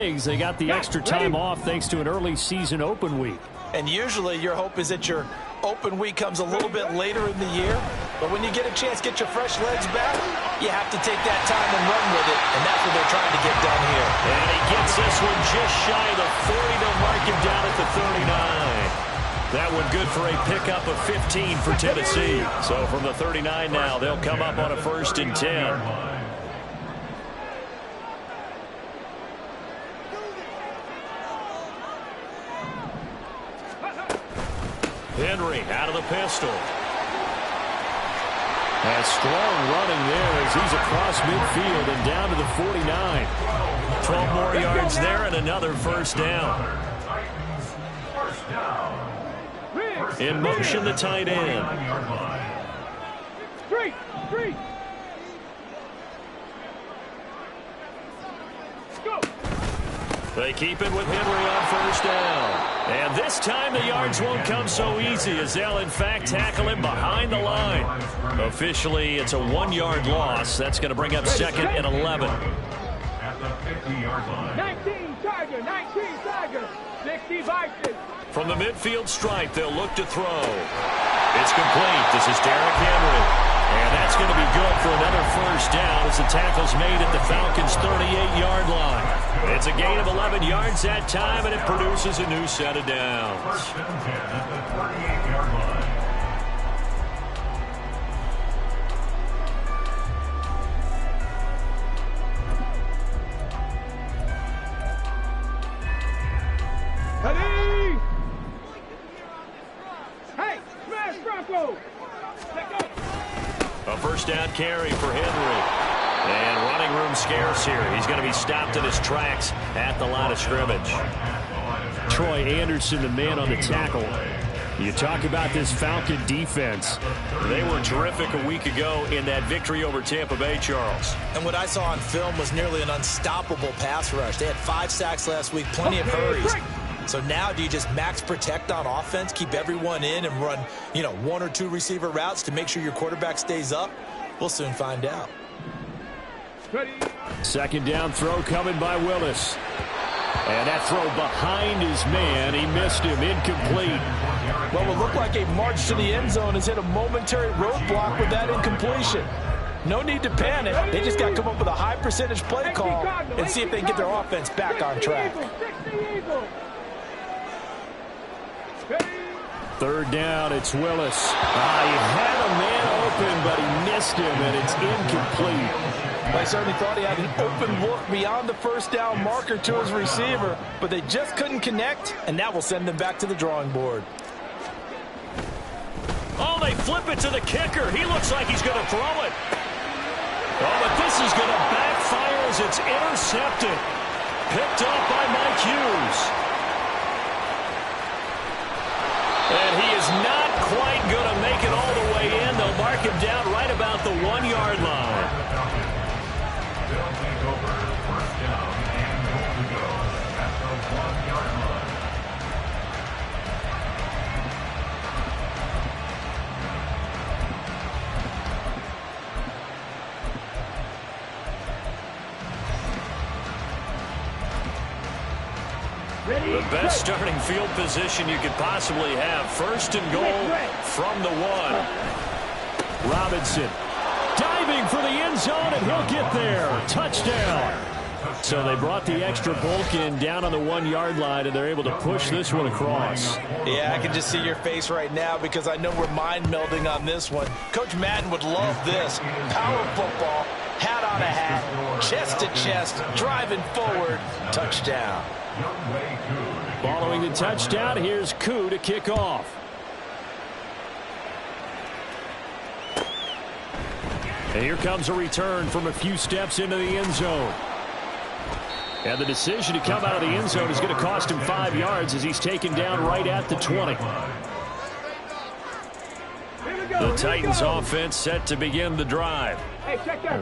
They got the extra time off thanks to an early season open week. And usually your hope is that your open week comes a little bit later in the year. But when you get a chance to get your fresh legs back, you have to take that time and run with it. And that's what they're trying to get done here. And he gets this one just shy of the 40. They'll mark him down at the 39. That one good for a pickup of 15 for Tennessee. So from the 39 now, they'll come up on a 1st and 10. Henry out of the pistol. And strong running there as he's across midfield and down to the 49. 12 more yards there and another first down. In motion, the tight end. They keep it with Henry on first down. And this time the yards won't come so easy as they'll in fact tackle him behind the line. Officially, it's a 1-yard loss. That's going to bring up 2nd and 11. At the 50-yard line. 19 Tiger, 60 Vikings. From the midfield stripe, they'll look to throw. It's complete. This is Derrick Henry. And that's going to be good for another first down as the tackle's made at the Falcons' 38-yard line. It's a gain of 11 yards that time, and it produces a new set of downs. 1st and 10 at the 38-yard line. Ready? Hey, smash Bronco. Let go. A first down carry for Henry. And running room scarce here. He's going to be stopped in his tracks at the line of scrimmage. Troy Anderson, the man on the tackle. You talk about this Falcon defense. They were terrific a week ago in that victory over Tampa Bay, Charles. And what I saw on film was nearly an unstoppable pass rush. They had 5 sacks last week, plenty of hurries. So now do you just max protect on offense, keep everyone in, and run, 1 or 2 receiver routes to make sure your quarterback stays up? We'll soon find out. Ready? 2nd down throw coming by Willis. And that throw behind his man. He missed him. Incomplete. Well, it looked like a march to the end zone has hit a momentary roadblock with that incompletion. No need to panic. They just got to come up with a high percentage play call and see if they can get their offense back on track. 3rd down, it's Willis. He had a man open, but he missed him, and it's incomplete. I certainly thought he had an open look beyond the first down marker to his receiver, but they just couldn't connect, and that will send them back to the drawing board. Oh, they flip it to the kicker. He looks like he's going to throw it. Oh, but this is going to backfire as it's intercepted. Picked off by Mike Hughes. And he is not quite going to make it all the way in. They'll mark him down right about the 1-yard line. They'll take over 1st down and goal to go at the 1-yard line. The best starting field position you could possibly have. 1st and goal from the 1. Robinson diving for the end zone, and he'll get there. Touchdown. So they brought the extra bulk in down on the 1-yard line, and they're able to push this one across. Yeah, I can just see your face right now because I know we're mind melding on this one. Coach Madden would love this. Power football, hat on a hat, chest to chest, driving forward, touchdown. Following the touchdown, here's Koo to kick off. And here comes a return from a few steps into the end zone. And the decision to come out of the end zone is going to cost him 5 yards as he's taken down right at the 20. Here we go. The Titans offense set to begin the drive.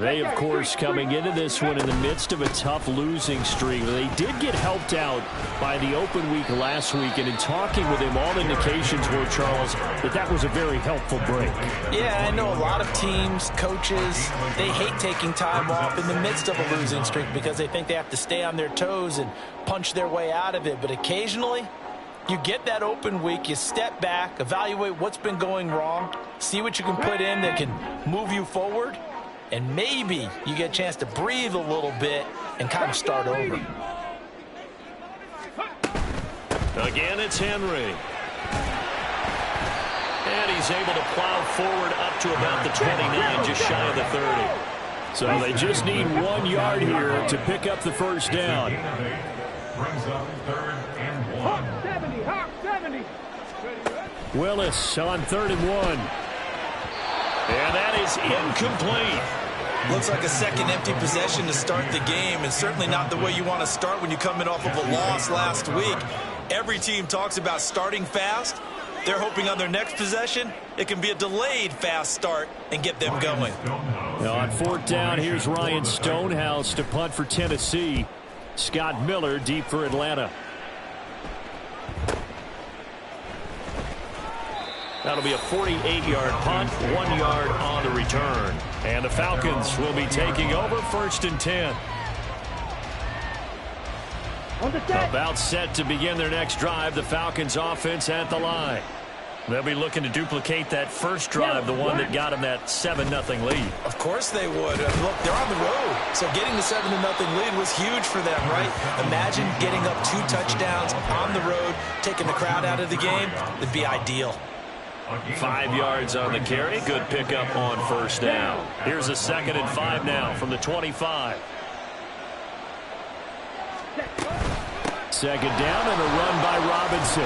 They, of course, coming into this one in the midst of a tough losing streak. They did get helped out by the open week last week, and in talking with him, all indications were, Charles, that was a very helpful break. Yeah, I know a lot of teams, coaches, they hate taking time off in the midst of a losing streak because they think they have to stay on their toes and punch their way out of it. But occasionally, you get that open week, you step back, evaluate what's been going wrong, see what you can put in that can move you forward, and maybe you get a chance to breathe a little bit and kind of start over. Again, it's Henry. And he's able to plow forward up to about the 29, just shy of the 30. So they just need 1 yard here to pick up the first down. Brings up 3rd and 1. 70, Hawk 70. Willis on 3rd and 1. And that is incomplete. Looks like a second empty possession to start the game, and certainly not the way you want to start when you come in off of a loss last week. Every team talks about starting fast. They're hoping on their next possession, it can be a delayed fast start and get them going. Now on 4th down, here's Ryan Stonehouse to punt for Tennessee. Scott Miller deep for Atlanta. That'll be a 48-yard punt, 1 yard on the return. And the Falcons will be taking over 1st and 10. About set to begin their next drive. The Falcons offense at the line. They'll be looking to duplicate that first drive, the one that got them that 7-0 lead. Of course they would. Look, they're on the road, so getting the 7-0 lead was huge for them, right? Imagine getting up 2 touchdowns on the road, taking the crowd out of the game. It'd be ideal. 5 yards on the carry. Good pickup on 1st down. Here's a 2nd and 5 now from the 25. 2nd down and a run by Robinson.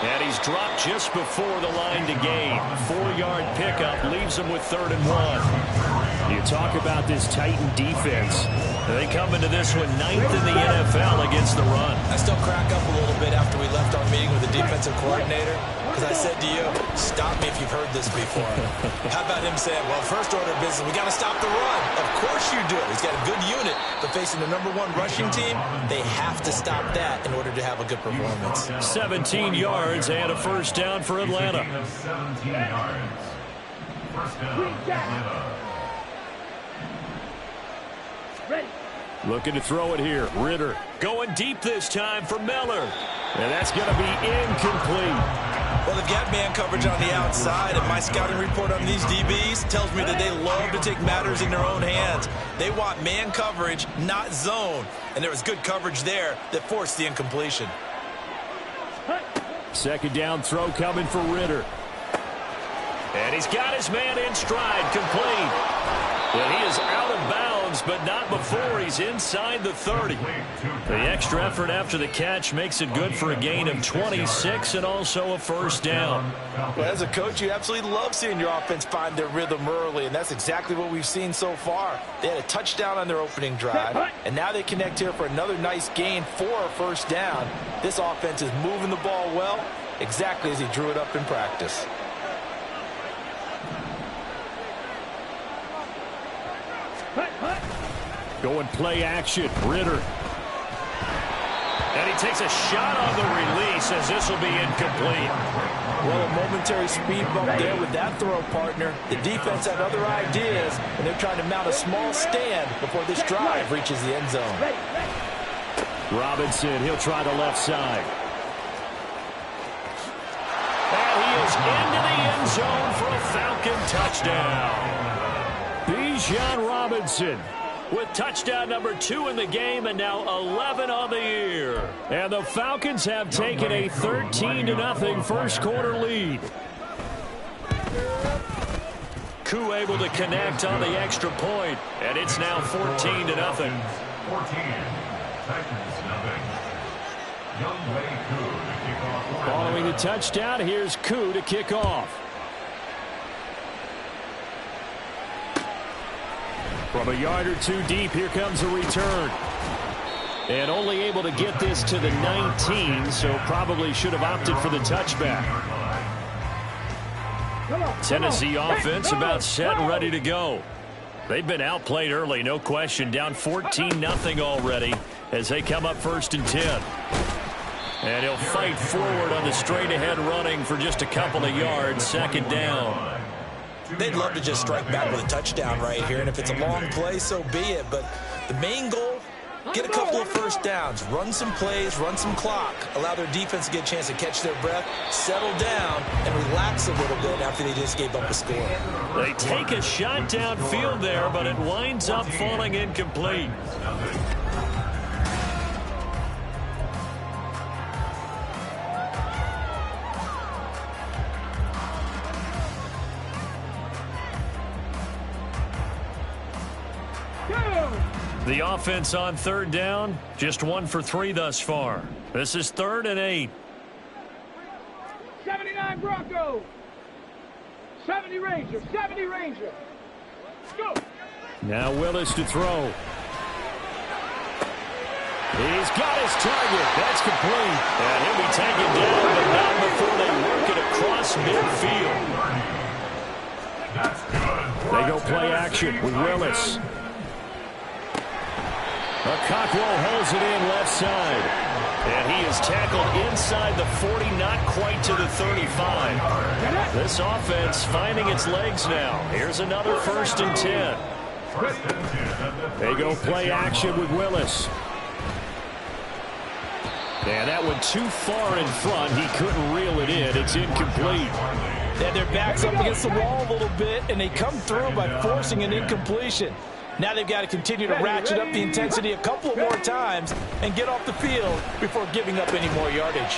And he's dropped just before the line to gain. 4-yard pickup leaves him with 3rd and 1. You talk about this Titan defense. They come into this one 9th in the NFL against the run. I still crack up a little bit after we left our meeting with the defensive coordinator, because I said to you, stop me if you've heard this before. How about him saying, well, first order of business, we got to stop the run. Of course you do. He's got a good unit, but facing the #1 rushing team, they have to stop that in order to have a good performance. 17 yards and a 1st down for Atlanta. 17 yards. 1st down, Atlanta. Ready. Looking to throw it here. Ritter going deep this time for Miller. And that's going to be incomplete. Well, they've got man coverage on the outside, and my scouting report on these DBs tells me that they love to take matters in their own hands. They want man coverage, not zone. And there was good coverage there that forced the incompletion. 2nd down throw coming for Ritter. And he's got his man in stride, complete. And he is out of bounds, but not before he's inside the 30. The extra effort after the catch makes it good for a gain of 26 and also a 1st down. Well, as a coach, you absolutely love seeing your offense find their rhythm early, and that's exactly what we've seen so far. They had a touchdown on their opening drive, and now they connect here for another nice gain for a 1st down. This offense is moving the ball well, exactly as he drew it up in practice. Going play action. Ritter. And he takes a shot on the release as this will be incomplete. Well, a momentary speed bump there with that throw, partner. The defense had other ideas, and they're trying to mount a small stand before this drive reaches the end zone. Robinson, he'll try the left side. And he is into the end zone for a Falcon touchdown. Bijan Robinson with touchdown number 2 in the game, and now 11 on the year. And the Falcons have taken a 13-0 first quarter lead. Koo able to connect on the extra point, and it's now 14-0. 14. Titans, nothing. Youngway Koo to kick off. Following the touchdown, here's Koo to kick off. From a yard or 2 deep, here comes a return. And only able to get this to the 19, so probably should have opted for the touchback. Tennessee offense about set and ready to go. They've been outplayed early, no question. Down 14-0 already as they come up 1st and 10. And he'll fight forward on the straight-ahead running for just a couple of yards. 2nd down. They'd love to just strike back with a touchdown right here, and if it's a long play, so be it. But the main goal, get a couple of first downs, run some plays, run some clock, allow their defense to get a chance to catch their breath, settle down, and relax a little bit after they just gave up a score. They take a shot downfield there, but it winds up falling incomplete. The offense on 3rd down, just 1 for 3 thus far. This is 3rd and 8. 79 Broncos. 70 Ranger. 70 Ranger. Go. Now Willis to throw. He's got his target. That's complete. And he'll be taken down, but not before they work it across midfield. They go play action with Willis. Cockrell holds it in left side. And he is tackled inside the 40, not quite to the 35. This offense finding its legs now. Here's another 1st and 10. They go play action with Willis. And that one too far in front. He couldn't reel it in. It's incomplete. They had their backs up against the wall a little bit, and they come through by forcing an incompletion. Now they've got to continue to ratchet up the intensity a couple of more times and get off the field before giving up any more yardage.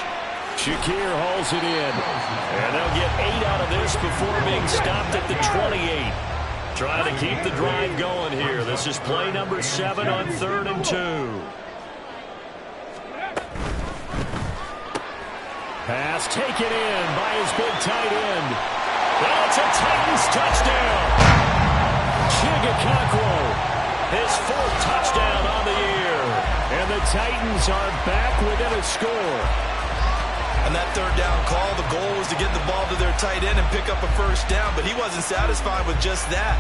Shakir hauls it in. And they'll get 8 out of this before being stopped at the 28. Trying to keep the drive going here. This is play number 7 on 3rd and 2. Pass taken in by his big tight end. That's a Titans touchdown. Chigga Cockrell, his 4th touchdown on the year. And the Titans are back within a score. On that 3rd down call, the goal was to get the ball to their tight end and pick up a 1st down, but he wasn't satisfied with just that.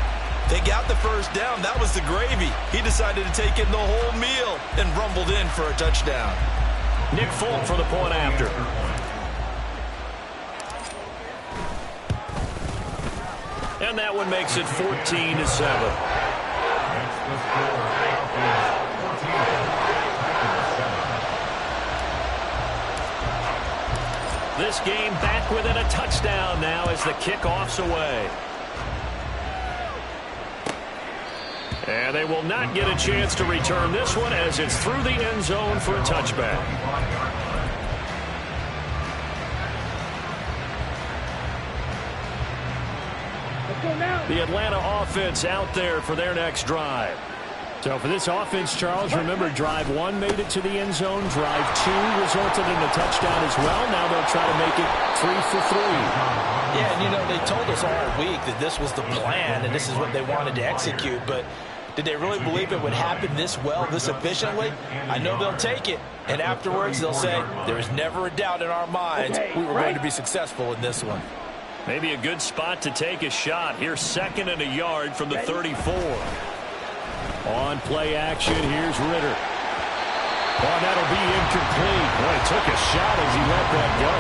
They got the 1st down. That was the gravy. He decided to take in the whole meal and rumbled in for a touchdown. Nick Folk for the point after. And that one makes it 14-7. This game back within a touchdown now as the kickoff's away. And they will not get a chance to return this one as it's through the end zone for a touchback. The Atlanta offense out there for their next drive. So for this offense, Charles, remember drive 1 made it to the end zone. Drive 2 resulted in a touchdown as well. Now they'll try to make it 3 for 3. Yeah, and you know, they told us all week that this was the plan and this is what they wanted to execute. But did they really believe it would happen this well, this efficiently? I know they'll take it. And afterwards, they'll say, there was never a doubt in our minds we were going to be successful in this one. Maybe a good spot to take a shot. Here's 2nd and a yard from the 34. On play action, here's Ritter. Oh, that'll be incomplete. Boy, he took a shot as he let that go.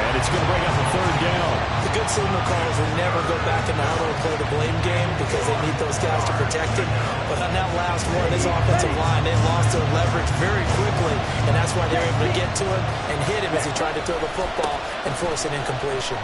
And it's going to bring up a 3rd down. The good signal calls will never go back in the huddle and play the blame game because they need those guys to protect him. But on that last one, this offensive line, they lost their leverage very quickly. And that's why they're able to get to him and hit him as he tried to throw the football and force an incompletion.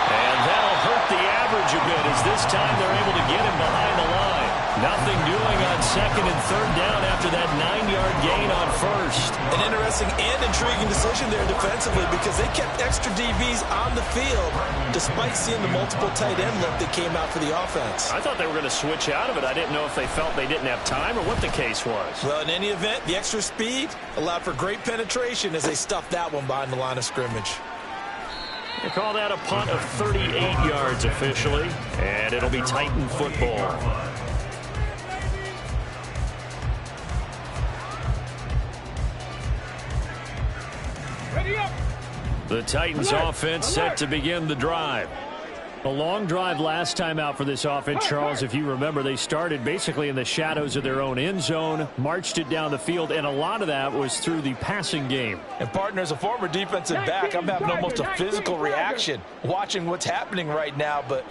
And that'll hurt the average a bit as this time they're able to get him behind the line. Nothing doing on 2nd and 3rd down after that 9-yard gain on 1st. An interesting and intriguing decision there defensively because they kept extra DBs on the field despite seeing the multiple tight end look that came out for the offense. I thought they were going to switch out of it. I didn't know if they felt they didn't have time or what the case was. Well, in any event, the extra speed allowed for great penetration as they stuffed that one behind the line of scrimmage. They call that a punt of 38 yards officially, and it'll be Titan football. Ready up. The Titans offense set to begin the drive. A long drive last time out for this offense, Charles. If you remember, they started basically in the shadows of their own end zone, marched it down the field, and a lot of that was through the passing game. And, partner, as a former defensive back, I'm having almost a physical reaction watching what's happening right now. But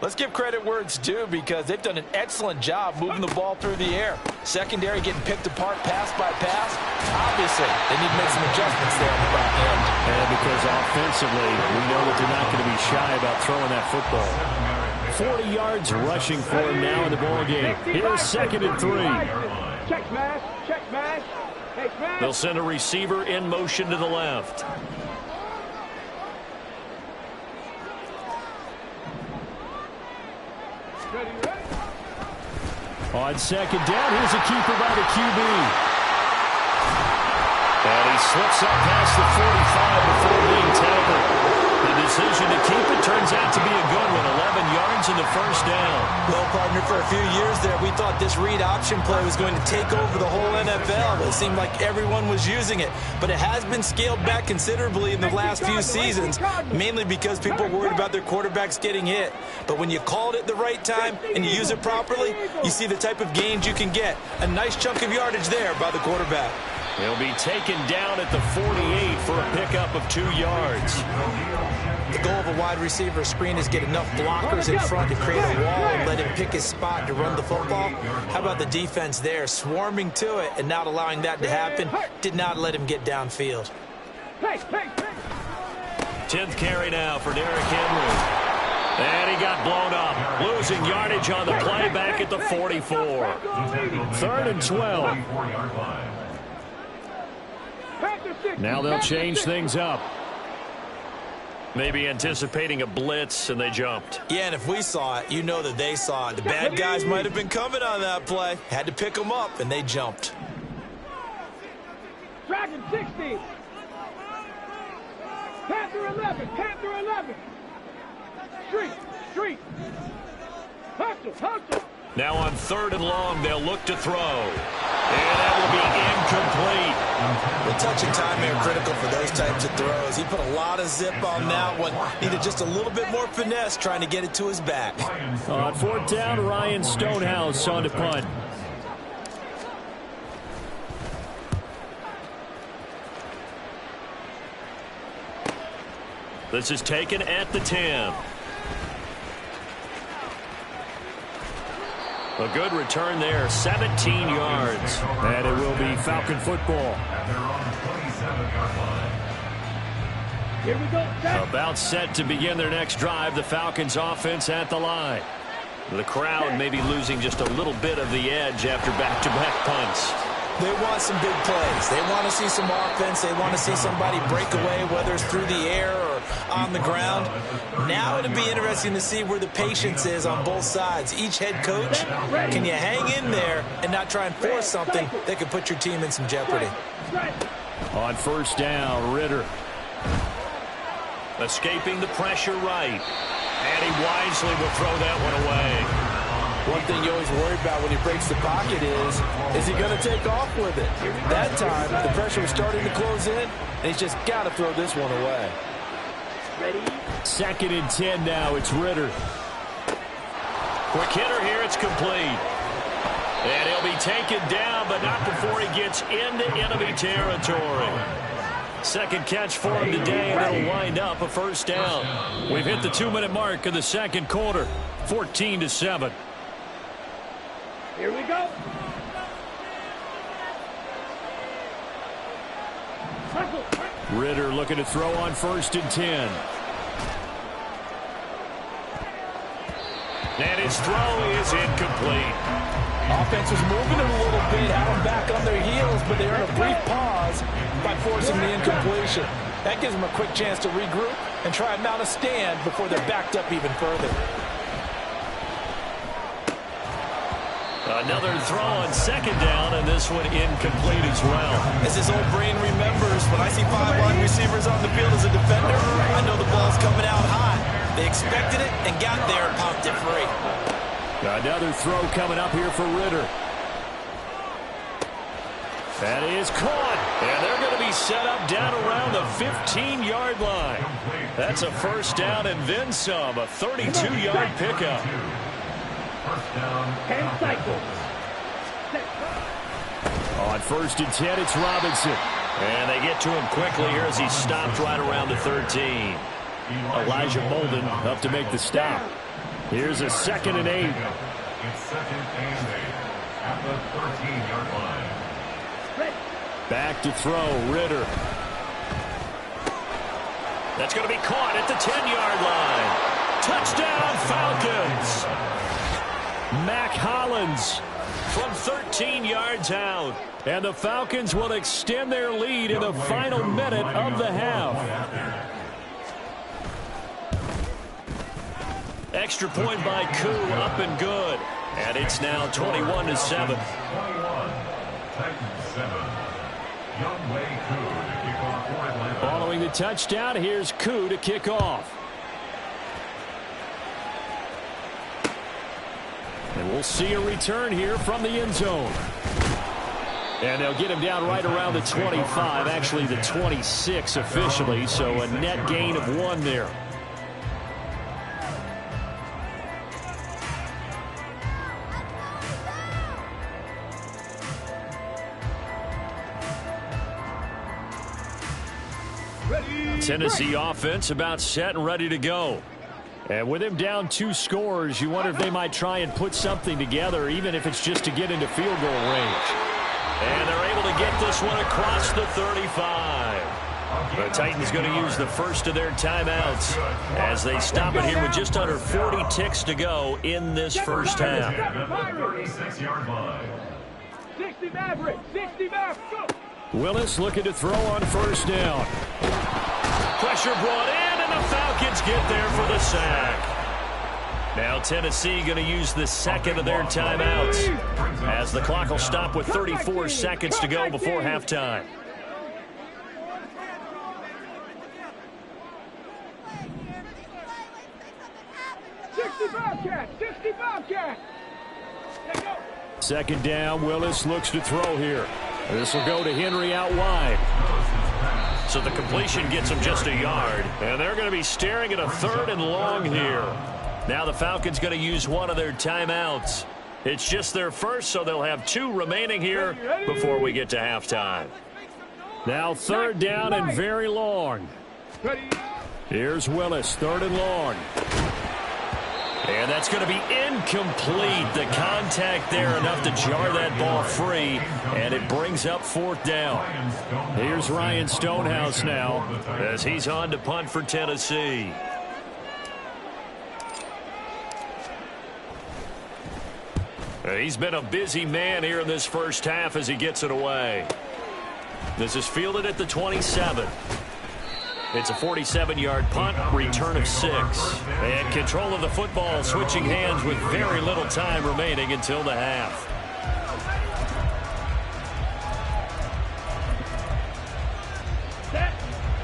let's give credit where it's due, because they've done an excellent job moving the ball through the air. Secondary getting picked apart pass by pass. Obviously, they need to make some adjustments there on the back end. And because offensively, we know that they're not going to be shy about throwing that football. 40 yards rushing for him now in the ball game. Here's 2nd and 3. Check smash, check smash. Hey, smash. They'll send a receiver in motion to the left. Ready, ready. On 2nd down, here's a keeper by the QB. And he slips up past the 45 before being tackled. The decision to keep it turns out to be a good one. 11 yards in the first down. Well, partner, for a few years there, we thought this read option play was going to take over the whole NFL. It seemed like everyone was using it. But it has been scaled back considerably in the last few seasons, mainly because people are worried about their quarterbacks getting hit. But when you called it the right time and you use it properly, you see the type of gains you can get. A nice chunk of yardage there by the quarterback. He'll be taken down at the 48 for a pickup of 2 yards. The goal of a wide receiver screen is get enough blockers in front to create a wall and let him pick his spot to run the football. How about the defense there, swarming to it and not allowing that to happen? Did not let him get downfield. 10th carry now for Derrick Henry. And he got blown up, losing yardage on the play back at the 44. 3rd and 12. Now they'll change things up. Maybe anticipating a blitz, and they jumped. Yeah, and if we saw it, you know that they saw it. The bad guys might have been coming on that play. Had to pick them up, and they jumped. Dragon 60. Panther 11. Panther 11. Street. Hustle. Now on 3rd and long, they'll look to throw. And that will be incomplete. The touch and time are critical for those types of throws. He put a lot of zip on that one. Needed just a little bit more finesse trying to get it to his back. On 4th down, Ryan Stonehouse on to punt. This is taken at the 10. A good return there, 17 yards. And it will be Falcon football. Here we go. About set to begin their next drive, the Falcons offense at the line. The crowd may be losing just a little bit of the edge after back-to-back punts. They want some big plays. They want to see some offense. They want to see somebody break away, whether it's through the air or on the ground. Now it'll be interesting to see where the patience is on both sides. Each head coach, can you hang in there and not try and force something that could put your team in some jeopardy? On 1st down, Ritter. Escaping the pressure right. And he wisely will throw that one away. One thing you always worry about when he breaks the pocket is he going to take off with it? That time, the pressure was starting to close in, and he's just got to throw this one away. 2nd and 10 now. It's Ritter. Quick hitter here. It's complete. And he'll be taken down, but not before he gets into enemy territory. 2nd catch for him today, and it'll wind up a 1st down. We've hit the 2-minute mark of the 2nd quarter. 14-7. Here we go. Ritter looking to throw on 1st and 10. And his throw is incomplete. Offense was moving it a little bit, had them back on their heels, but they earned a brief pause by forcing the incompletion. That gives them a quick chance to regroup and try and mount a stand before they're backed up even further. Another throw on 2nd down, and this one incomplete as well. As his old brain remembers, when I see 5 wide receivers on the field as a defender, I know the ball's coming out hot. They expected it and got there and popped it free. Another throw coming up here for Ritter. That is caught, and they're going to be he's set up down around the 15-yard line. That's a first down and then some, a 32-yard pickup. First down. 10 cycles. On 1st and 10, it's Robinson. And they get to him quickly here as he's stopped right around the 13. Elijah Molden up to make the stop. Here's a 2nd and 8. It's 2nd and 8 at the 13-yard line. Back to throw, Ritter. That's going to be caught at the 10-yard line. Touchdown, Falcons. Mac Hollins from 13 yards out. And the Falcons will extend their lead in the final minute of the half. Extra point by Koo, up and good. And it's now 21-7. 21. Titans 7. Youngway Koo to kick off for Atlanta. Following the touchdown, here's Koo to kick off. And we'll see a return here from the end zone. And they'll get him down right around the 25, actually the 26 officially, so a net gain of 1 there. Tennessee offense about set and ready to go. And with him down 2 scores, you wonder if they might try and put something together, even if it's just to get into field goal range. And they're able to get this one across the 35. The Titans going to use the first of their timeouts as they stop it here with just under 40 ticks to go in this first half. 36-yard line. 60 Maverick, 60 Maverick, go! Willis looking to throw on first down. Pressure brought in, and the Falcons get there for the sack. Now Tennessee going to use the second of their timeouts as the clock will stop with 34 seconds to go before halftime. Second down, Willis looks to throw here. This will go to Henry out wide. So the completion gets him just a yard. And they're going to be staring at a 3rd and long here. Now the Falcons going to use one of their timeouts. It's just their first, so they'll have 2 remaining here before we get to halftime. Now 3rd down and very long. Here's Willis, 3rd and long. And that's going to be incomplete. The contact there enough to jar that ball free, and it brings up 4th down. Here's Ryan Stonehouse now as he's on to punt for Tennessee. He's been a busy man here in this first half as he gets it away. This is fielded at the 27. It's a 47-yard punt, return of 6. And control of the football switching hands with very little time remaining until the half.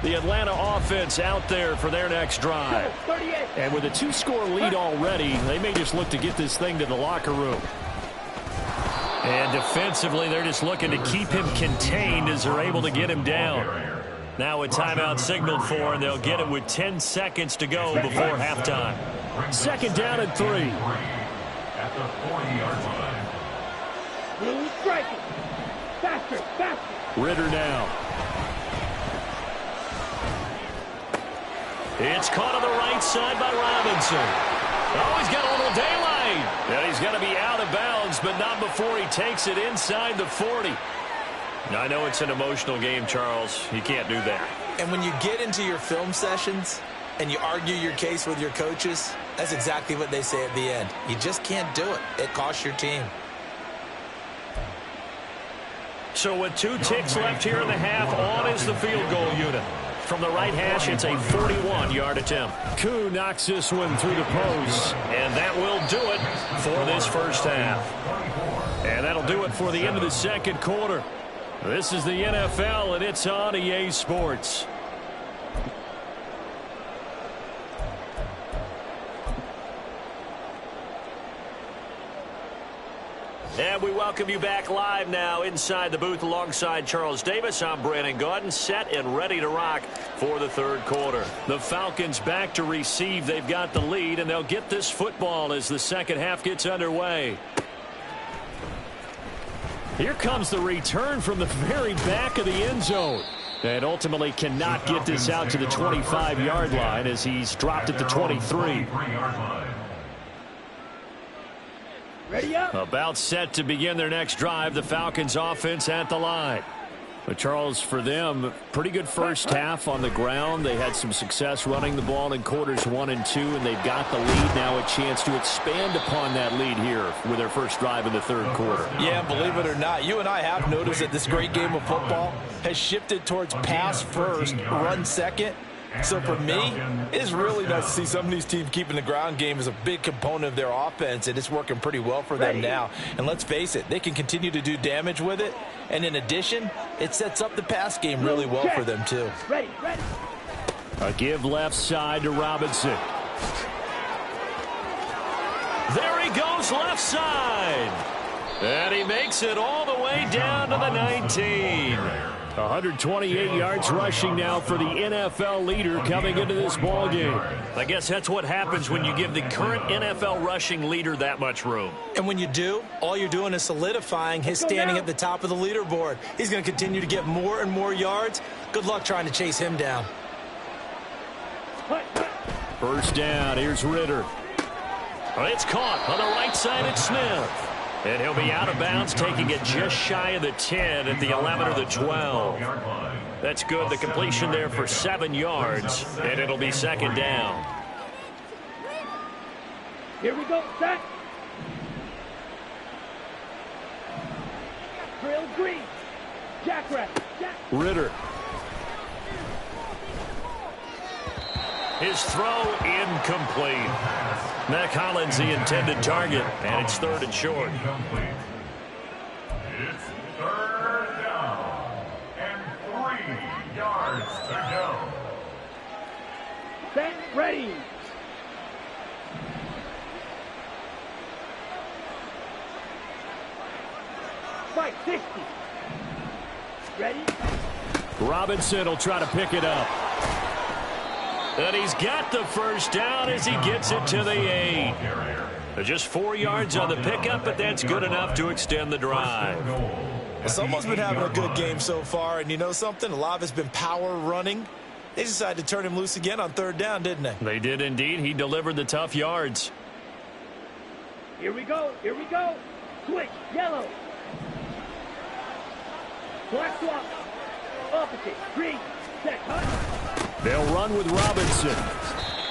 The Atlanta offense out there for their next drive. And with a 2-score lead already, they may just look to get this thing to the locker room. And defensively, they're just looking to keep him contained as they're able to get him down. Now a timeout signaled for, and they'll get it with 10 seconds to go before halftime. 2nd down and 3. At the 40-yard line. Faster. Ritter now. It's caught on the right side by Robinson. Oh, he's got a little daylight. And he's going to be out of bounds, but not before he takes it inside the 40. I know it's an emotional game, Charles. You can't do that. And when you get into your film sessions and you argue your case with your coaches, that's exactly what they say at the end. You just can't do it. It costs your team. So with 2 ticks left here in the half, on is the field goal unit. From the right hash, it's a 41-yard attempt. Koo knocks this one through the post. And that will do it for this first half. And that'll do it for the end of the second quarter. This is the NFL, and it's on EA Sports. And we welcome you back live now inside the booth alongside Charles Davis. I'm Brandon Gaudin, set and ready to rock for the third quarter. The Falcons back to receive. They've got the lead, and they'll get this football as the second half gets underway. Here comes the return from the very back of the end zone. And ultimately cannot get this out to the 25-yard line as he's dropped at the 23. Ready up. About set to begin their next drive. The Falcons offense at the line. But Charles, for them, pretty good first half on the ground. They had some success running the ball in quarters 1 and 2, and they've got the lead now, a chance to expand upon that lead here with their first drive in the third quarter. Yeah, believe it or not, you and I have noticed that this great game of football has shifted towards pass first, run second. So for me, it's really nice to see some of these teams keeping the ground game as a big component of their offense, and it's working pretty well for them now. And let's face it, they can continue to do damage with it. And in addition, it sets up the pass game really well for them too. Ready. A give left side to Robinson. There he goes left side. And he makes it all the way down to the 19. 128 yards rushing now for the NFL leader coming into this ball game. I guess that's what happens when you give the current NFL rushing leader that much room. And when you do, all you're doing is solidifying his standing at the top of the leaderboard. He's going to continue to get more and more yards. Good luck trying to chase him down. First down, here's Ritter. It's caught on the right side at Smith. And he'll be out of bounds, taking it just shy of the 10 at the 11 or the 12. That's good. The completion there for 7 yards, and it'll be second down. Here we go, set. Drill green. Jackrabbit. Ritter. His throw incomplete. Mac Hollins the intended target, and it's third and short. It's third down and 3 yards to go. Set, ready. Fight 60. Ready. Robinson will try to pick it up. And he's got the first down as he gets it to the 8. Just 4 yards on the pickup, but that's good enough to extend the drive. Someone's been having a good game so far, and you know something? A lot of it's been power running. They decided to turn him loose again on third down, didn't they? They did indeed. He delivered the tough yards. Here we go. Switch, yellow. Black swap. Opposite, green. Set, cut. They'll run with Robinson.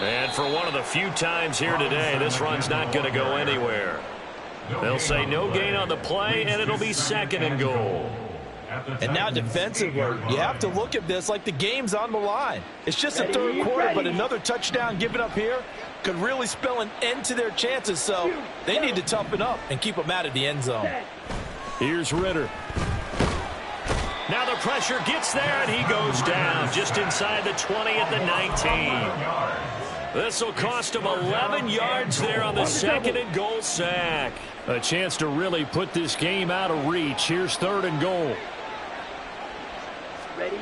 And for one of the few times here today, this run's not going to go anywhere. They'll say no gain on the play, and it'll be second and goal. And now defensively, you have to look at this like the game's on the line. It's just a third quarter, but another touchdown given up here could really spell an end to their chances. So they need to toughen up and keep them out of the end zone. Here's Ritter. Now the pressure gets there, and he goes down just inside the 20 at the 19. This will cost him 11 yards there on the second and goal sack. A chance to really put this game out of reach. Here's third and goal. Ready.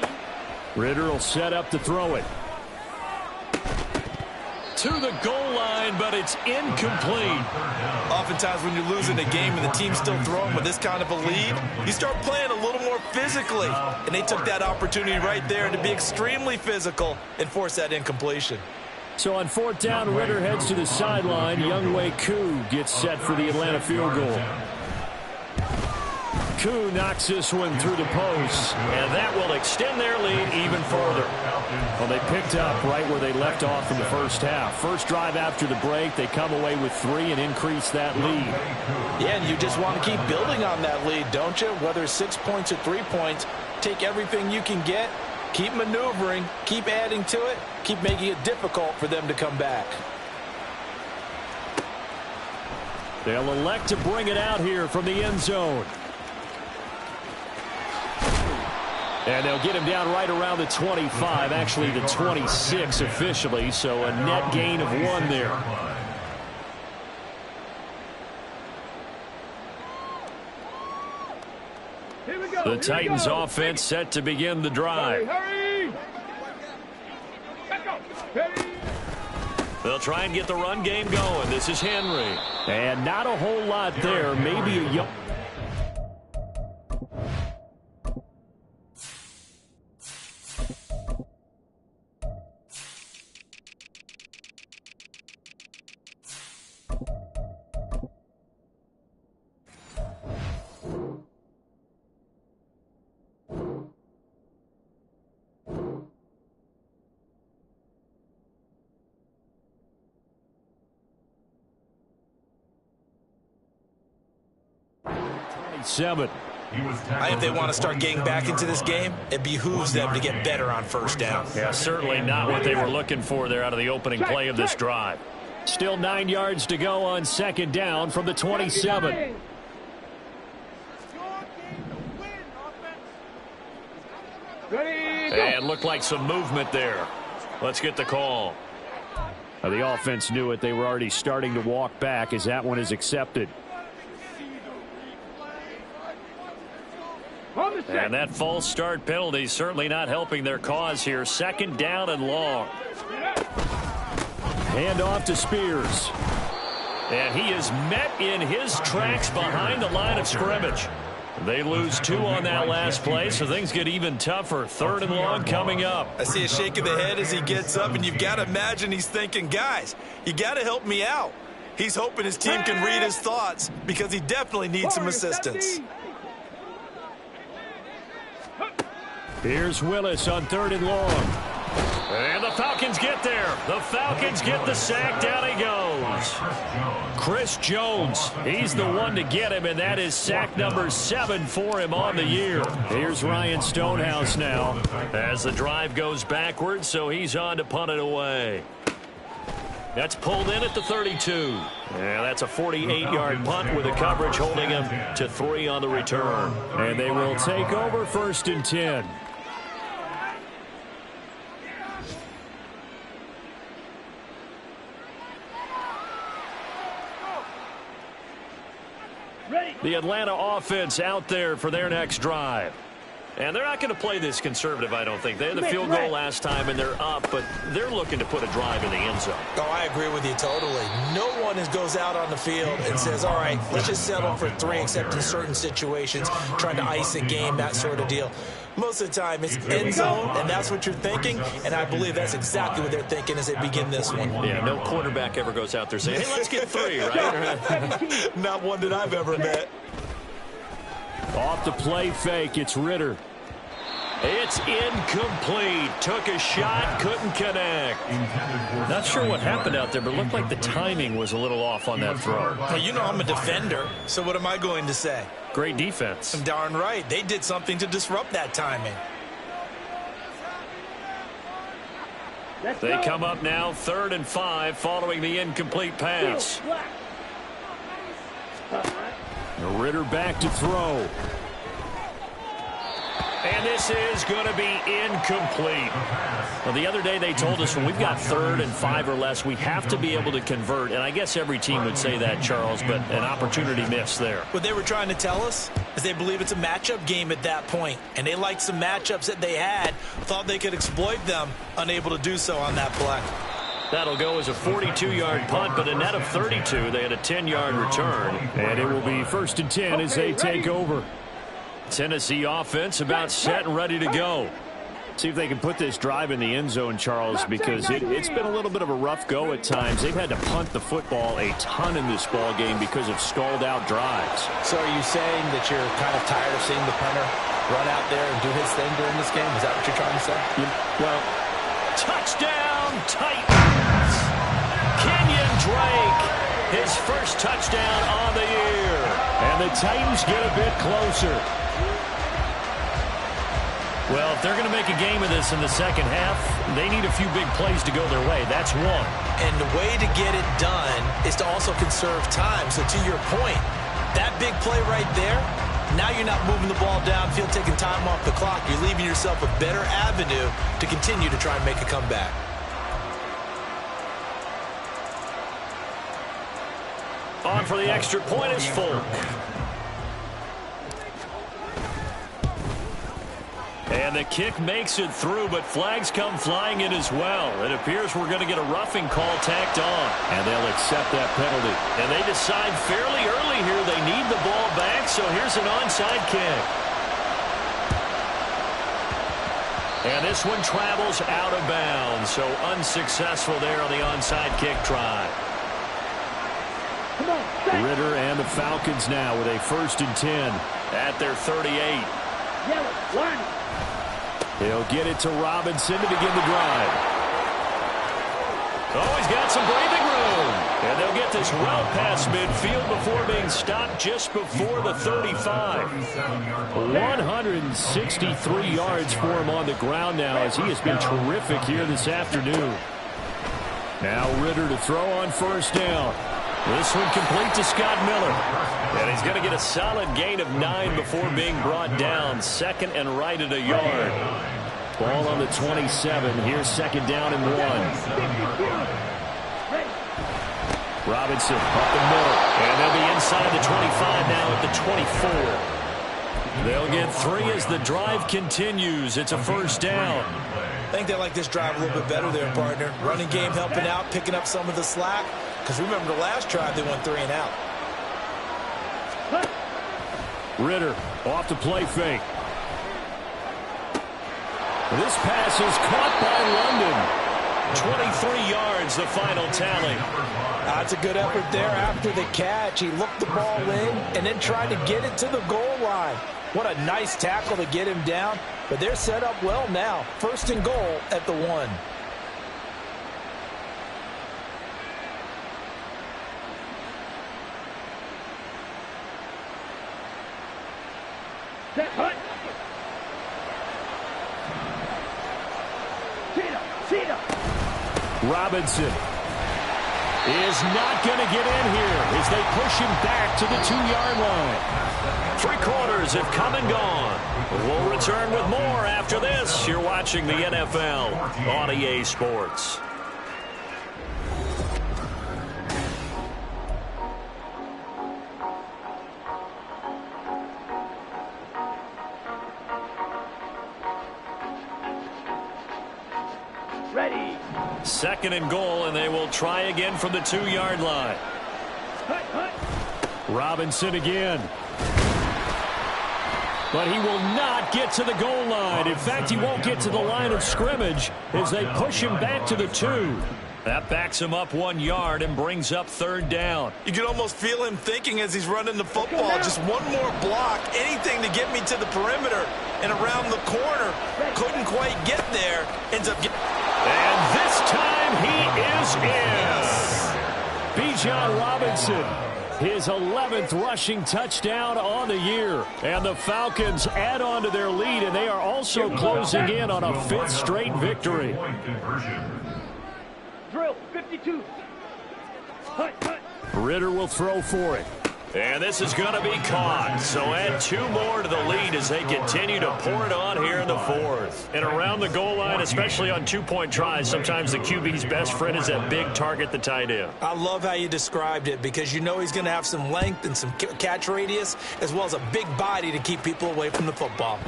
Ritter will set up to throw it. To the goal line, but it's incomplete. Oftentimes when you're losing a game and the team's still throwing with this kind of a lead, you start playing a little more physically. And they took that opportunity right there to be extremely physical and force that incompletion. So on fourth down, Ritter heads to the sideline. Younghoe Koo gets set for the Atlanta field goal. Koo knocks this one through the post, and that will extend their lead even further. Well, they picked up right where they left off in the first half. First drive after the break, they come away with 3 and increase that lead. Yeah, and you just want to keep building on that lead, don't you? Whether it's 6 points or 3 points, take everything you can get, keep maneuvering, keep adding to it, keep making it difficult for them to come back. They'll elect to bring it out here from the end zone. And they'll get him down right around the 25, actually the 26 officially, so a net gain of 1 there. The Titans offense set to begin the drive. Hurry! Back up! Ready? They'll try and get the run game going. This is Henry. And not a whole lot there. Maybe a young... Seven. I think they want to start getting back into this game. It behooves them to get better on first down. Yeah, certainly not what they were looking for there out of the opening play of this drive. Still 9 yards to go on second down from the 27. Ready? Go. And looked like some movement there. Let's get the call. The offense knew it. They were already starting to walk back as that one is accepted. And that false start penalty certainly not helping their cause here. Second down and long. Hand off to Spears. And he is met in his tracks behind the line of scrimmage. They lose 2 on that last play, so things get even tougher. Third and long coming up. I see a shake of the head as he gets up, and you've got to imagine he's thinking, guys, you got to help me out. He's hoping his team can read his thoughts because he definitely needs some assistance. Here's Willis on third and long. And the Falcons get there. The Falcons get the sack. Down he goes. Chris Jones. He's the one to get him, and that is sack number 7 for him on the year. Here's Ryan Stonehouse now. As the drive goes backwards, so he's on to punt it away. That's pulled in at the 32. Yeah, that's a 48-yard punt with the coverage holding him to 3 on the return. And they will take over first and 10. The Atlanta offense out there for their next drive. And they're not going to play this conservative, I don't think. They had the field goal last time, and they're up, but they're looking to put a drive in the end zone. Oh, I agree with you totally. No one goes out on the field and says, all right, let's just settle for 3, except in certain situations, trying to ice a game, that sort of deal. Most of the time, it's end zone, and that's what you're thinking, and I believe that's exactly what they're thinking as they begin this one. Yeah, no quarterback ever goes out there saying, hey, let's get 3, right? Not one that I've ever met. Off the play fake, it's Ritter. It's incomplete. Took a shot, couldn't connect. Not sure what happened out there, but it looked like the timing was a little off on that throw. Well, you know I'm a defender, so what am I going to say? Great defense. I'm darn right. They did something to disrupt that timing. They come up now 3rd and 5 following the incomplete pass. Ritter back to throw. And this is going to be incomplete. Well, the other day they told us when we've got 3rd and 5 or less, we have to be able to convert. And I guess every team would say that, Charles, but an opportunity missed there. What they were trying to tell us is they believe it's a matchup game at that point. And they liked some matchups that they had, thought they could exploit them, unable to do so on that play. That'll go as a 42-yard punt, but a net of 32. They had a 10-yard return. And it will be first and 10 as they take over. Tennessee offense about set and ready to go. See if they can put this drive in the end zone, Charles, because it's been a little bit of a rough go at times. They've had to punt the football a ton in this ball game because of stalled-out drives. So are you saying that you're kind of tired of seeing the punter run out there and do his thing during this game? Is that what you're trying to say? Well, touchdown, Titans! Kenyon Drake, his first touchdown on the year. And the Titans get a bit closer. Well, if they're going to make a game of this in the second half, they need a few big plays to go their way. That's one. And the way to get it done is to also conserve time. So to your point, that big play right there, now you're not moving the ball downfield, taking time off the clock. You're leaving yourself a better avenue to continue to try and make a comeback. On for the extra point is Folk. And the kick makes it through, but flags come flying in as well. It appears we're going to get a roughing call tacked on. And they'll accept that penalty. And they decide fairly early here they need the ball back, so here's an onside kick. And this one travels out of bounds, so unsuccessful there on the onside kick try. Ritter and the Falcons now with a 1st and 10 at their 38. He'll get it to Robinson to begin the drive. Oh, he's got some breathing room. And they'll get this well past midfield before being stopped just before the 35. 163 yards for him on the ground now as he has been terrific here this afternoon. Now Ritter to throw on 1st down. This one complete to Scott Miller. And he's going to get a solid gain of 9 before being brought down. 2nd and right at a yard. Ball on the 27. Here's 2nd down and 1. Robinson up the middle. And they'll be inside the 25 now at the 24. They'll get 3 as the drive continues. It's a 1st down. I think they like this drive a little bit better there, partner. Running game helping out, picking up some of the slack. Because remember the last drive, they went 3 and out. Ritter off the play fake. This pass is caught by London. 23 yards, the final tally. That's a good effort there after the catch. He looked the ball in and then tried to get it to the goal line. What a nice tackle to get him down. But they're set up well now. 1st and goal at the 1. Robinson is not going to get in here as they push him back to the 2-yard line. 3 quarters have come and gone. We'll return with more after this. You're watching the NFL on EA Sports. Ready. 2nd and goal, and they will try again from the 2-yard line. Robinson again. But he will not get to the goal line. In fact, he won't get to the line of scrimmage as they push him back to the 2. That backs him up 1 yard and brings up 3rd down. You can almost feel him thinking as he's running the football. Just one more block, anything to get me to the perimeter and around the corner. Couldn't quite get there. Ends up getting... And this time he is in. Bijan Robinson, his 11th rushing touchdown on the year. And the Falcons add on to their lead, and they are also closing in on a 5th straight victory. Drill 52. Ritter will throw for it. And this is going to be caught. So add 2 more to the lead as they continue to pour it on here in the 4th. And around the goal line, especially on 2-point tries, sometimes the QB's best friend is that big target, the tight end. I love how you described it because you know he's going to have some length and some catch radius as well as a big body to keep people away from the football.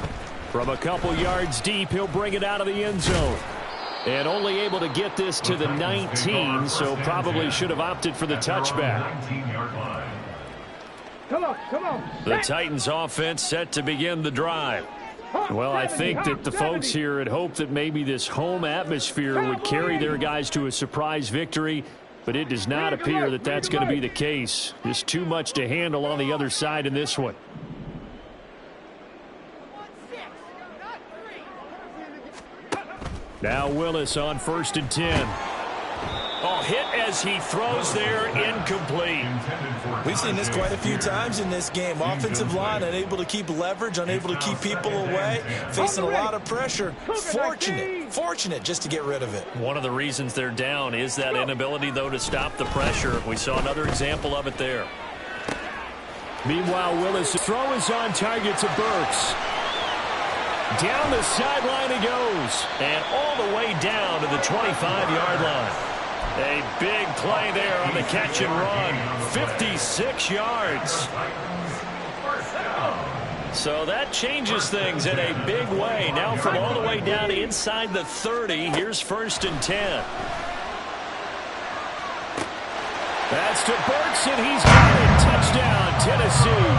From a couple yards deep, he'll bring it out of the end zone. And only able to get this to the 19, so probably should have opted for the touchback. Come on, come on. The Titans offense set to begin the drive. Well, I think that the folks here had hoped that maybe this home atmosphere would carry their guys to a surprise victory, but it does not appear that that's going to be the case. Just too much to handle on the other side in this one. Now Willis on 1st and 10. Oh, hit as he throws there, incomplete. We've seen this quite a few times in this game. Offensive line unable to keep leverage, unable to keep people away, facing a lot of pressure. Fortunate just to get rid of it. One of the reasons they're down is that inability, though, to stop the pressure. We saw another example of it there. Meanwhile, Willis' throw is on target to Burks. Down the sideline he goes. And all the way down to the 25-yard line. A big play there on the catch and run. 56 yards. So that changes things in a big way. Now from all the way down inside the 30, here's 1st and 10. That's to Burks, and he's got it. Touchdown, Tennessee.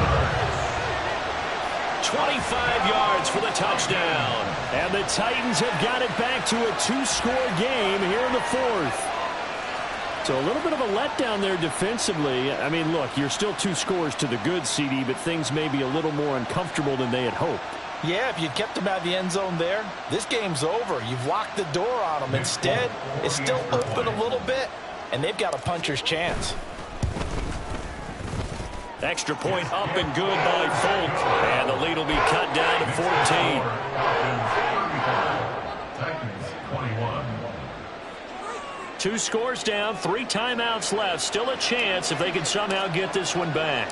25 yards for the touchdown. And the Titans have got it back to a 2-score game here in the 4th. So a little bit of a letdown there defensively. I mean, look, you're still 2 scores to the good, CD, but things may be a little more uncomfortable than they had hoped. Yeah, if you'd kept them out of the end zone there, this game's over. You've locked the door on them. Instead, it's still open a little bit, and they've got a puncher's chance. Extra point up and good by Folk. And the lead will be cut down to 14. Titans 21. 2 scores down, 3 timeouts left. Still a chance if they can somehow get this one back.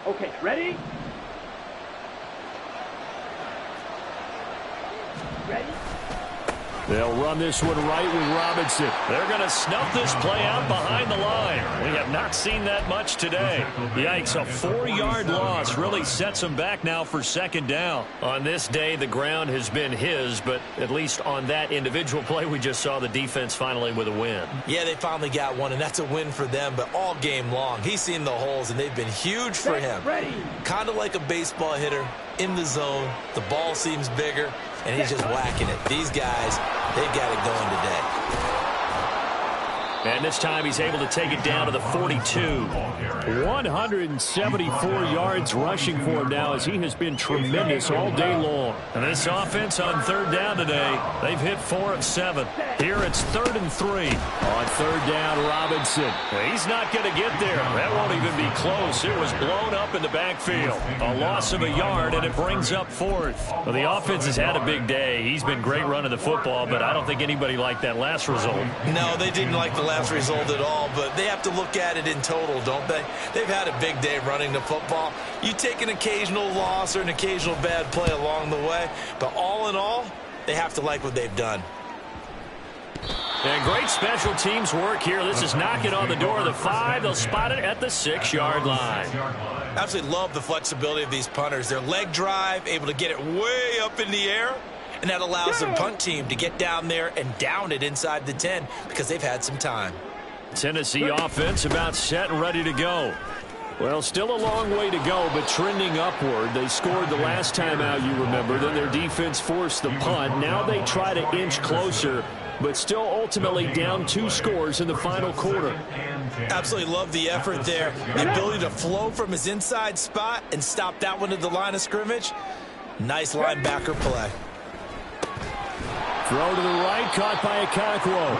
Okay, ready? Ready? They'll run this one right with Robinson. They're going to snuff this play out behind the line. We have not seen that much today. Yikes, a 4-yard loss really sets them back now for 2nd down. On this day, the ground has been his, but at least on that individual play, we just saw the defense finally with a win. Yeah, they finally got one, and that's a win for them, but all game long, he's seen the holes, and they've been huge for him. Kind of like a baseball hitter in the zone. The ball seems bigger, and he's just whacking it. These guys, they've got it going today. And this time he's able to take it down to the 42. 174 yards rushing for him now as he has been tremendous all day long. And this offense on 3rd down today, they've hit 4 of 7. Here it's 3rd and 3. On 3rd down, Robinson. Well, he's not going to get there. That won't even be close. It was blown up in the backfield. A loss of a yard, and it brings up 4th. Well, the offense has had a big day. He's been great running the football, but I don't think anybody liked that last result. No, they didn't like the last result at all, but they have to look at it in total, don't they? They've had a big day running the football. You take an occasional loss or an occasional bad play along the way, but all in all, they have to like what they've done. And great special teams work here. This is knocking on the door of the 5. They'll spot it at the 6-yard line. Absolutely love the flexibility of these punters. Their leg drive, able to get it way up in the air, and that allows the punt team to get down there and down it inside the 10 because they've had some time. Tennessee offense about set and ready to go. Well, still a long way to go, but trending upward. They scored the last time out, you remember. Then their defense forced the punt. Now they try to inch closer, but still ultimately down 2 scores in the final quarter. Absolutely love the effort there. The ability to flow from his inside spot and stop that one at the line of scrimmage. Nice linebacker play. Throw to the right, caught by Okonkwo.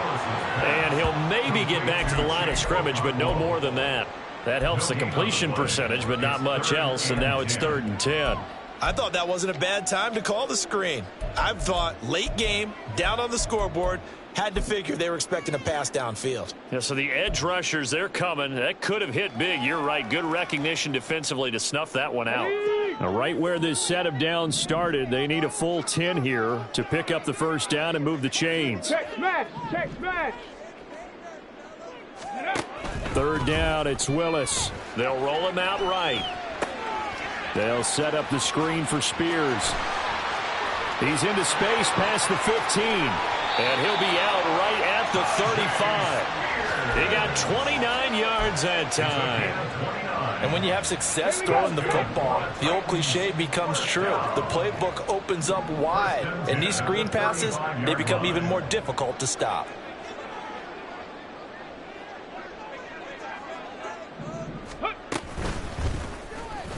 And he'll maybe get back to the line of scrimmage, but no more than that. That helps the completion percentage, but not much else, and now it's 3rd and 10. I thought that wasn't a bad time to call the screen. I thought late game, down on the scoreboard, had to figure they were expecting a pass downfield. Yeah, so the edge rushers, they're coming. That could have hit big. You're right. Good recognition defensively to snuff that one out. Now, right where this set of downs started, they need a full 10 here to pick up the 1st down and move the chains. Check smash! Check smash! 3rd down, it's Willis. They'll roll him out right. They'll set up the screen for Spears. He's into space past the 15. And he'll be out right at the 35. He got 29 yards that time. And when you have success throwing the football, the old cliche becomes true. The playbook opens up wide, and these screen passes, they become even more difficult to stop.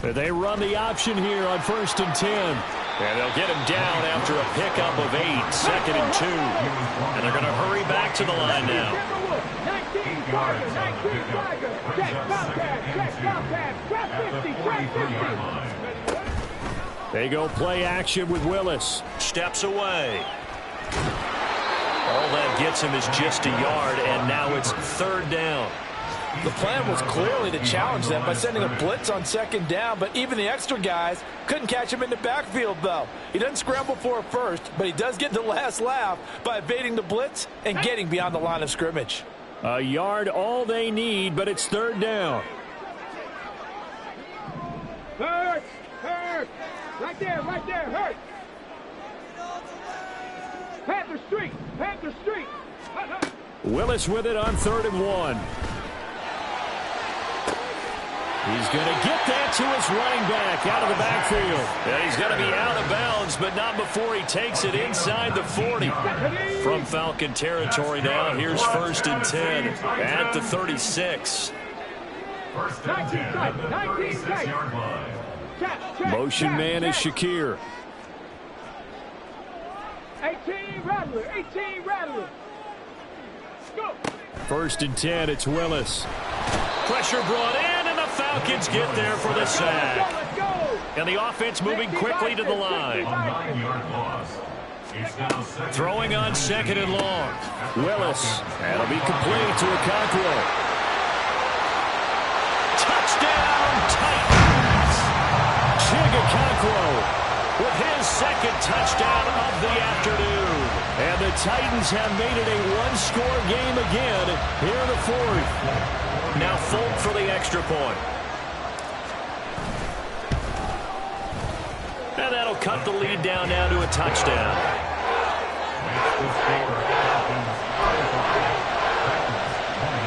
They run the option here on 1st and 10. And they'll get him down after a pickup of 8, 2nd and 2. And they're going to hurry back to the line now. 19 Tigers, 19 Tigers. Check Bobcats, trap 50, trap 50. They go play action with Willis. Steps away. All that gets him is just a yard, and now it's 3rd down. The plan was clearly to challenge them by sending a blitz on second down, but even the extra guys couldn't catch him in the backfield, though. He doesn't scramble for a first, but he does get the last laugh by evading the blitz and getting beyond the line of scrimmage. A yard all they need, but it's third down. Hurt! Hurt! Right there, hurt! Panther Street! Panther Street! Willis with it on 3rd and 1. He's going to get that to his running back out of the backfield. And he's going to be out of bounds, but not before he takes it inside the 40. From Falcon territory now, here's 1st and 10 at the 36. 19 yard line. Motion man is Shakir. 18 Rattler. 18 Rattler. Go. 1st and 10, it's Willis. Pressure brought in, and the Falcons get there for the sack. And the offense moving quickly to the line. Throwing on 2nd and long. Willis. That'll be complete to Okonkwo. Touchdown, Titans! Okonkwo with his 2nd touchdown of the afternoon. And the Titans have made it a one-score game again here in the 4th. Now Folk for the extra point. And that'll cut the lead down now to a touchdown.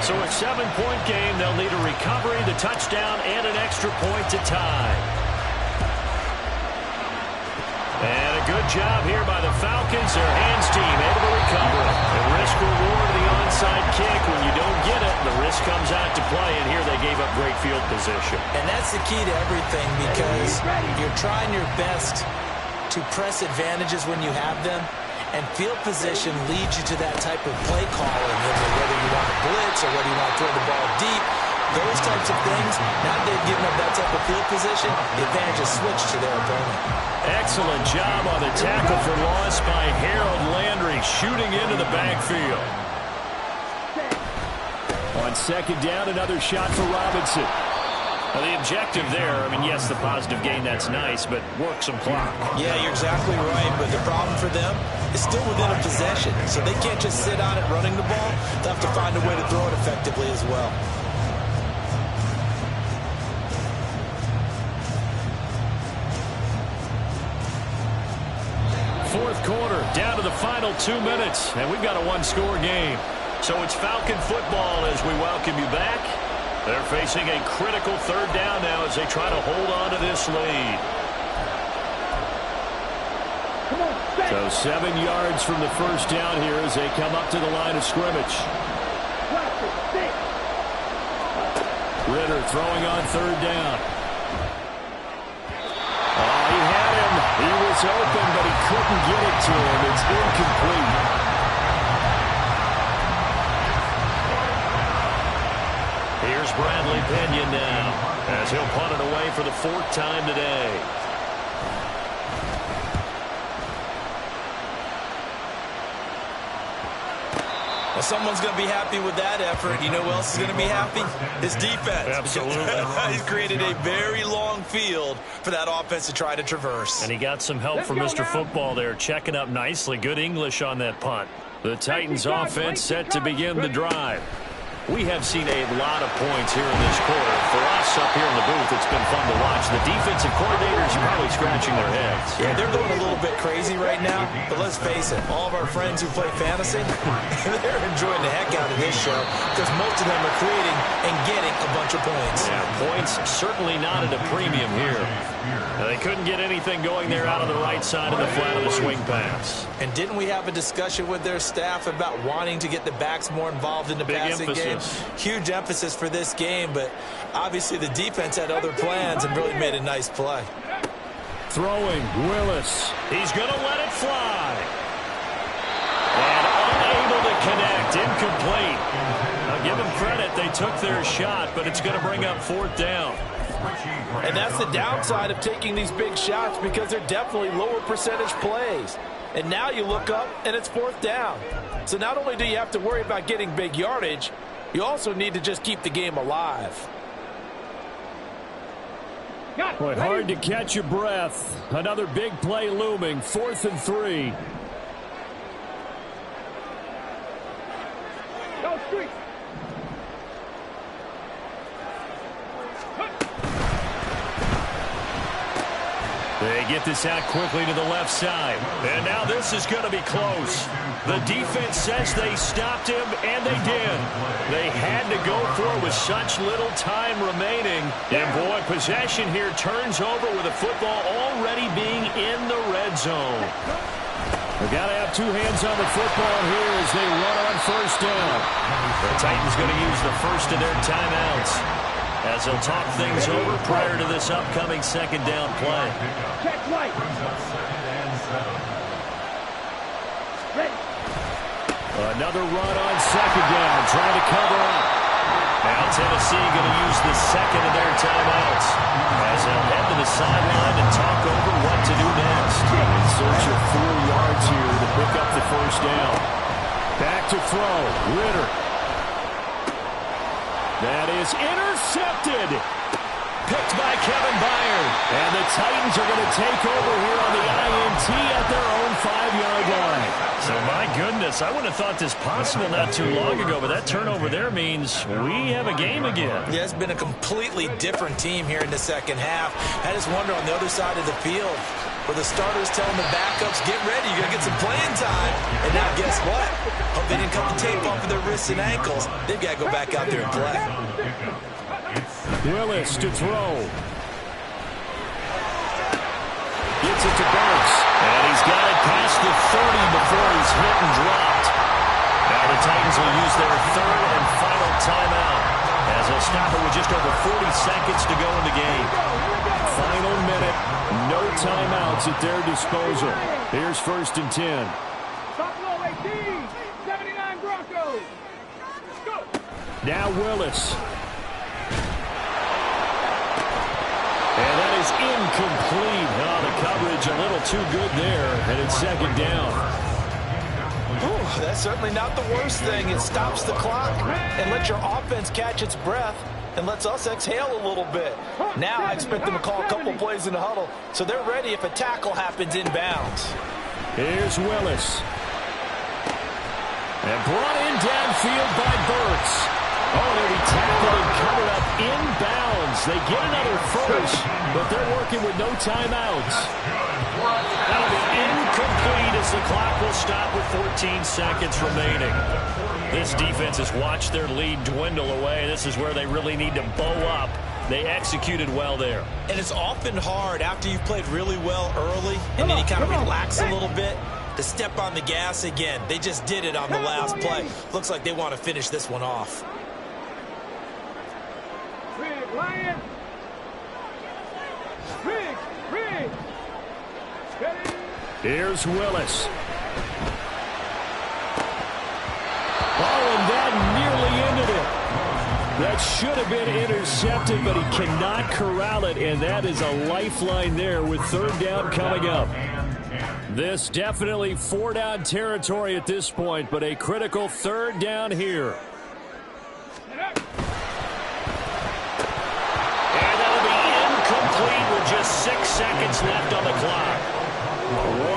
So a 7-point game. They'll need a recovery, the touchdown, and an extra point to tie. And a good job here by the Falcons. Their hands team able to recover. The risk-reward of the onside kick. When you don't get it, the risk comes out to play. And here they gave up great field position. And that's the key to everything, because you're trying your best to press advantages when you have them. And field position leads you to that type of play calling, whether you want to blitz or whether you want to throw the ball deep. Those types of things, now that they've given up that type of field position, the advantage is switched to their opponent. Excellent job on the tackle for loss by Harold Landry, shooting into the backfield. On 2nd down, another shot for Robinson. Well, the objective there, I mean, yes, the positive gain, that's nice, but work some clock. Yeah, you're exactly right, but the problem for them is still within a possession, so they can't just sit on it running the ball. They'll have to find a way to throw it effectively as well. Fourth quarter, down to the final 2 minutes, and we've got a one-score game. So it's Falcon football as we welcome you back. They're facing a critical 3rd down now as they try to hold on to this lead. So 7 yards from the first down here as they come up to the line of scrimmage. Ritter throwing on 3rd down. Oh, he had him. He was open, but he couldn't get it to him. It's incomplete. Here's Bradley Pinion now as he'll punt it away for the 4th time today. Well, someone's going to be happy with that effort. You know who else is going to be happy? His defense. Absolutely. He's created a very long field for that offense to try to traverse. And he got some help from Mr. Football there, checking up nicely. Good English on that punt. The Titans offense set to begin the drive. We have seen a lot of points here in this quarter. For us up here in the booth, it's been fun to watch. The defensive coordinators are probably scratching their heads. Yeah, they're going a little bit crazy right now, but let's face it, all of our friends who play fantasy, they're enjoying the heck out of this show because most of them are creating and getting a bunch of points. Yeah, points certainly not at a premium here. Now, they couldn't get anything going there out of the right side of the flat of the swing pass. And didn't we have a discussion with their staff about wanting to get the backs more involved in the passing game? Huge emphasis for this game, but obviously the defense had other plans and really made a nice play. Throwing, Willis. He's going to let it fly. And unable to connect, incomplete. Now give them credit, they took their shot, but it's going to bring up 4th down. And that's the downside of taking these big shots, because they're definitely lower percentage plays. And now you look up, and it's 4th down. So not only do you have to worry about getting big yardage, You also need to just keep the game alive. Boy, hard to catch your breath. Another big play looming. 4th and 3. Go street. They get this out quickly to the left side. And now this is going to be close. The defense says they stopped him, and they did. They had to go for it with such little time remaining. And, boy, possession here turns over with the football already being in the red zone. They've got to have two hands on the football here as they run on first down. The Titans going to use the first of their timeouts as they'll talk things over prior to this upcoming second down play. Check right. Another run on second down, trying to cover up. Now Tennessee going to use the second of their timeouts as they'll head to the sideline and talk over what to do next. In search of 4 yards here to pick up the first down. Back to throw, Ritter. That is intercepted. Picked by Kevin Byard. And the Titans are going to take over here on the INT at their own 5-yard line. So, my goodness, I wouldn't have thought this possible not too long ago, but that turnover there means we have a game again. Yeah, it's been a completely different team here in the second half. I just wonder on the other side of the field where the starters telling the backups, get ready, you're going to get some playing time. And now guess what? Hope they didn't cut the tape off of their wrists and ankles. They've got to go back out there and play. Willis to throw. Gets it to Burks. And he's got it past the 30 before he's hit and dropped. Now the Titans will use their third and final timeout as they'll stop it with just over 40 seconds to go in the game. Final minute. No timeouts at their disposal. Here's 1st and 10. Buffalo 18. 79 Broncos. Go. Now Willis. And that is incomplete. Oh, the coverage a little too good there, and it's second down. Ooh, that's certainly not the worst thing. It stops the clock and lets your offense catch its breath and lets us exhale a little bit. Now I expect them to call a couple plays in the huddle so they're ready if a tackle happens inbounds. Here's Willis. And brought in downfield by Burks. Oh, they'll be tackled and covered up inbounds. They get another first, but they're working with no timeouts. That'll be incomplete as the clock will stop with 14 seconds remaining. This defense has watched their lead dwindle away. This is where they really need to bow up. They executed well there. And it's often hard after you've played really well early and then you kind of relax a little bit to step on the gas again. They just did it on the last play. Looks like they want to finish this one off. Big Lion. Big. Ready. Here's Willis. Oh, and that nearly ended it. That should have been intercepted, but he cannot corral it, and that is a lifeline there with 3rd down coming up. This definitely 4-down territory at this point, but a critical 3rd down here. And that'll be incomplete with just 6 seconds left on the clock.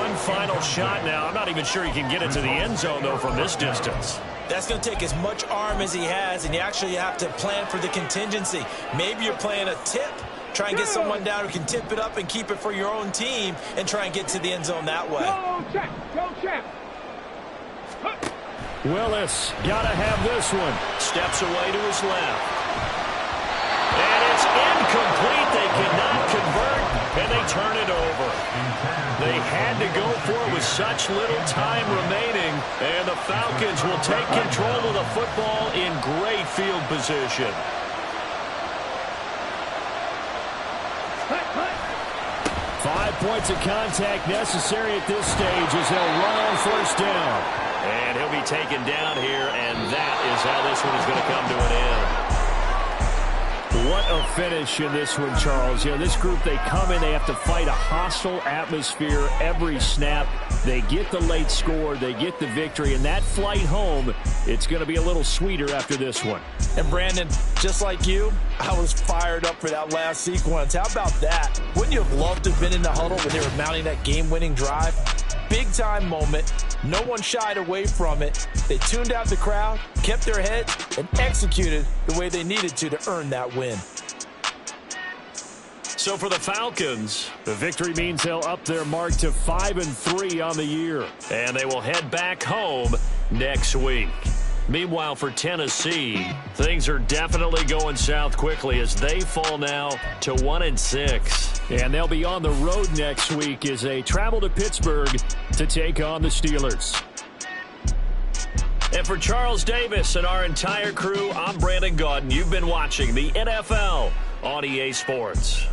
One final shot now. I'm not even sure he can get it to the end zone, though, from this distance. That's going to take as much arm as he has, and you actually have to plan for the contingency. Maybe you're playing a tip. Try and get someone down who can tip it up and keep it for your own team and try and get to the end zone that way. Go, champ. Willis, gotta have this one. Steps away to his left. And it's incomplete. They cannot convert, and they turn it over. They had to go for it with such little time remaining, and the Falcons will take control of the football in great field position. 5 points of contact necessary at this stage as they'll run on 1st down. And he'll be taken down here, and that is how this one is going to come to an end. What a finish in this one, Charles. You know, this group, they come in, they have to fight a hostile atmosphere every snap. They get the late score, they get the victory, and that flight home, it's going to be a little sweeter after this one. And Brandon, just like you, I was fired up for that last sequence. How about that? Wouldn't you have loved to have been in the huddle when they were mounting that game-winning drive? Big-time moment. No one shied away from it. They tuned out the crowd, kept their heads, and executed the way they needed to earn that win. So for the Falcons, the victory means they'll up their mark to 5-3 on the year. And they will head back home next week. Meanwhile, for Tennessee, things are definitely going south quickly as they fall now to 1-6. And they'll be on the road next week as they travel to Pittsburgh to take on the Steelers. And for Charles Davis and our entire crew, I'm Brandon Gaudin. You've been watching the NFL on EA Sports.